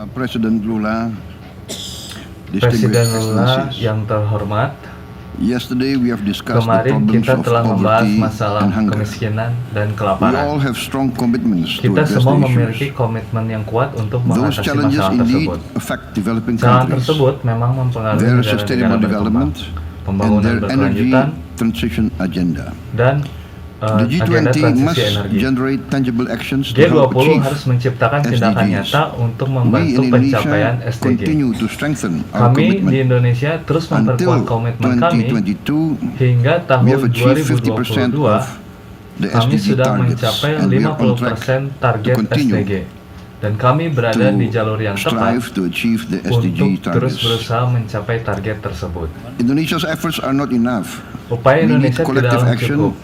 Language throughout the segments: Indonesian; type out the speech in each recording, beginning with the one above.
Presiden Lula, Presiden Lula yang terhormat, yesterday we have discussed the kemarin problems kita of telah membahas poverty masalah and hunger. kemiskinan dan We kelaparan. all have strong commitments to Kita address semua the memiliki issues. komitmen yang kuat untuk Those mengatasi challenges masalah indeed tersebut. affect developing Masalah countries, tersebut memang mempengaruhi their negara-negara sustainable berkembang, development, and pembangunan their energy berkelanjutan, transition agenda. dan The agenda G20 must transisi energi. generate tangible actions to help G20 achieve harus menciptakan tindakan SDGs. nyata untuk We membantu in pencapaian Indonesia SDG. continue to strengthen our Kami di commitment. Indonesia terus memperkuat Until komitmen kami 2022, hingga we tahun have achieved 50% 2022. of the Kami SDG sudah targets, mencapai and we are on track 50% target to continue SDG, dan kami berada di jalur yang tepat strive to achieve the SDG untuk terus targets. berusaha mencapai target tersebut. Indonesia's efforts are not enough. Upaya We need Indonesia collective tidaklah action, cukup.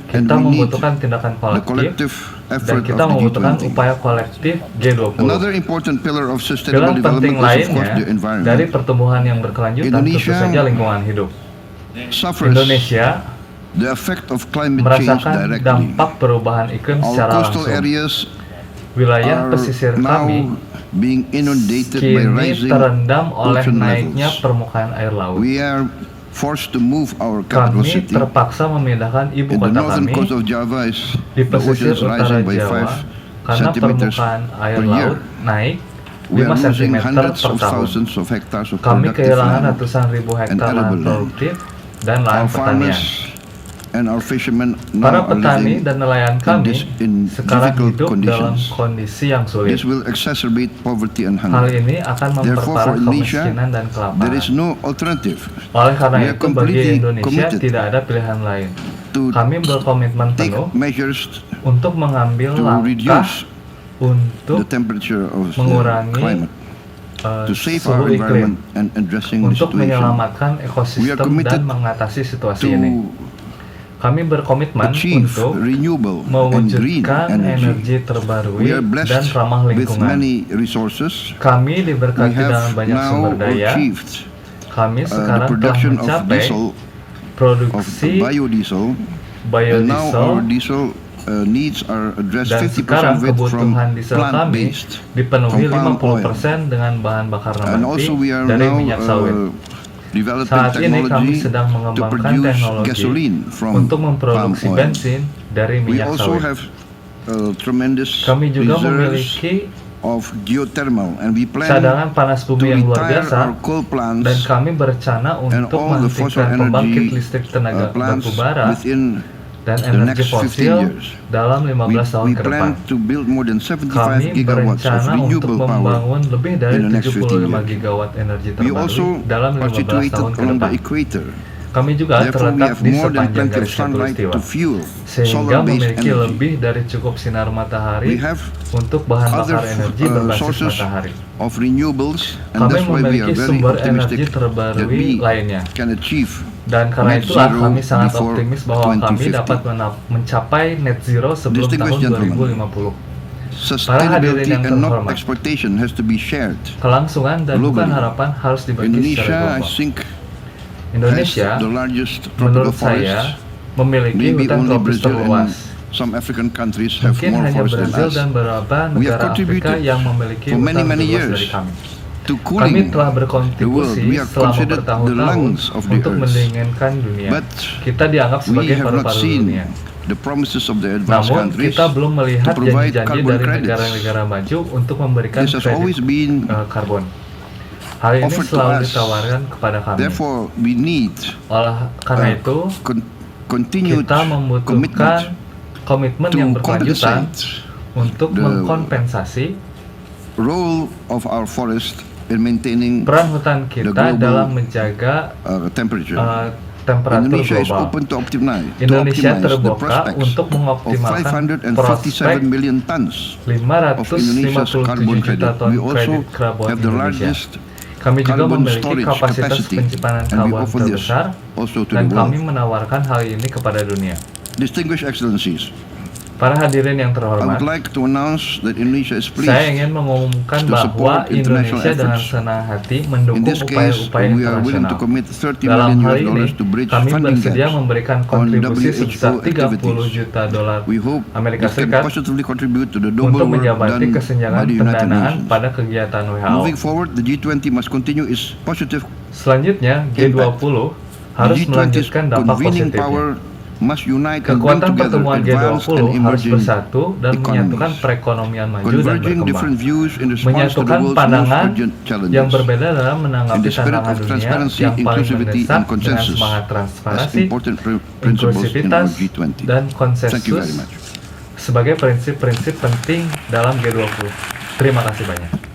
and Kita we need membutuhkan tindakan the kolektif, collective dan effort kita of the membutuhkan G20. upaya kolektif G20. Another important pillar of Pilar sustainable penting development is of course lainnya the environment. dari pertumbuhan yang berkelanjutan tentu Indonesia saja lingkungan hidup. Suffers Indonesia the effect of climate change merasakan directly. dampak perubahan iklim Our secara coastal langsung. areas Wilayah are pesisir now kami being inundated by kini rising terendam oleh ocean naiknya levels. permukaan air laut. We are forced to move our capital Kami city. terpaksa memindahkan ibu In the kota northern kami coast of Java, di the ocean pesisir is utara rising by Jawa 5 karena centimeters permukaan air per year. laut naik We 5 are losing cm hundreds per of tahun. thousands of hectares of Kami productive kehilangan land. ratusan ribu hektar and lahan arable land. produktif dan lahan Our pertanian. farmers and our fishermen Para now are petani living dan nelayan kami in sekarang difficult hidup dalam conditions. kondisi yang sulit. This will exacerbate poverty and Hal hunger. ini akan Therefore, memperparah for Indonesia, kemiskinan dan there is kelaparan. no alternative Oleh karena we are itu, bagi completely Indonesia committed tidak ada pilihan lain. to Kami berkomitmen take penuh measures untuk mengambil to langkah reduce the untuk temperature of the mengurangi climate, to save our suhu iklim, environment and addressing the untuk situation, menyelamatkan We are ekosistem committed dan mengatasi situasi ini. to Kami berkomitmen achieve untuk renewable and green mewujudkan energy. energi terbaruwi We are dan blessed ramah with lingkungan. many resources. Kami We diberkati dengan have banyak now sumber daya. achieved Kami the sekarang telah production of mencapai diesel, of produksi biodiesel, and now our biodiesel, diesel needs are addressed dan 50% sekarang of it from kebutuhan diesel kami plant-based. dipenuhi from palm 50% dengan bahan bakar And also nabati we are dari now minyak sawit. developing Saat ini kami technology sedang to mengembangkan produce teknologi gasoline from untuk palm memproduksi oil. bensin dari We minyak also sawit. have tremendous Kami juga reserves memiliki of geothermal, and we plan cadangan panas to bumi yang luar retire biasa, our coal dan plants kami berencana and untuk all the fossil menghentikan pembangkit energy listrik tenaga plants batu bara within dan the energi next 15 fosil years. dalam 15 tahun We ke depan. plan to build more than 75 Kami gigawatts of berencana untuk renewable power. membangun lebih dari in the next 15 75 years. gigawatt energi We terbaru also dalam are 15 situated tahun ke along depan. the equator. Kami juga Therefore, we terletak have di more than sepanjang plenty of garis sunlight khatulistiwa, to fuel sehingga solar-based memiliki energy. lebih dari cukup sinar matahari We have untuk bahan other bakar energi berbasis sources matahari. of renewables, and Kami that's why we memiliki are very sumber energi optimistic that terbarui we lainnya. can achieve Dan karena net itulah zero kami sangat before optimis bahwa kami 2050. dapat mencapai net zero sebelum tahun Distinguished gentlemen, 2050. Sustainability yang and not terhormat. exploitation has to be shared. Kelangsungan dan bukan Globally. harapan harus dibagi Indonesia, secara I global. think, Indonesia, has the largest tropical menurut saya, forests. memiliki Maybe hutan only tropis Brazil terluas. and some African countries have Mungkin more hanya forests than Brazil us. dan beberapa We have negara Afrika contributed yang memiliki for many, hutan many terluas years dari kami. to Kami cooling telah the world. berkontribusi We are selama considered the bertahun-tahun lungs of the untuk earth. mendinginkan dunia. But Kita dianggap we sebagai have not paru-paru seen dunia. the promises of the advanced Namun countries kita belum melihat to provide janji-janji carbon dari credits. negara-negara maju untuk memberikan This has always kredit been karbon. Hal ini offered to selalu us. ditawarkan kepada kami. Therefore, we need Karena itu, continued kita membutuhkan komitmen to yang berkelanjutan compensate untuk the mengkompensasi role of our forest in maintaining peran hutan kita global, dalam menjaga temperature. temperatur Indonesia is global. open to optimize Indonesia the terbuka prospects untuk of mengoptimalkan 557 million tons of Indonesia's 557 carbon juta credit. ton We also kredit karbon have the Indonesia. largest Kami juga carbon memiliki storage kapasitas capacity, penyimpanan and we karbon offer this terbesar, also to dan the kami world. menawarkan hal ini kepada dunia. Distinguished Excellencies, Para hadirin yang I terhormat, would like to announce that Indonesia is saya pleased. ingin mengumumkan to bahwa support international Indonesia dengan efforts. senang hati In mendukung this case, upaya-upaya we are willing to internasional. commit 30 Dalam million hal US ini, dollars to bridge kami funding bersedia gaps memberikan on kontribusi WHO sebesar 30 activities. juta dolar We hope Amerika this can Serikat positively contribute to the double untuk work menjabati done by kesenjangan the United pendanaan Nations. pada kegiatan WHO. Moving forward, the G20 must continue its positive. Selanjutnya, G20 harus The G20's melanjutkan dampak convening positifnya. power must unite and bring Kekuatan together pertemuan advanced and G20 harus emerging bersatu dan menyatukan economies, perekonomian maju dan converging berkembang. different views in response to the Menyatukan world's most pandangan urgent yang challenges. berbeda dalam In menanggapi the spirit tantangan of dunia transparency, yang paling inclusivity, mendesak and dengan consensus semangat as transparansi, important principles in our inklusivitas, G20. dan Thank you konsensus very much. sebagai prinsip-prinsip penting dalam G20. Terima kasih banyak.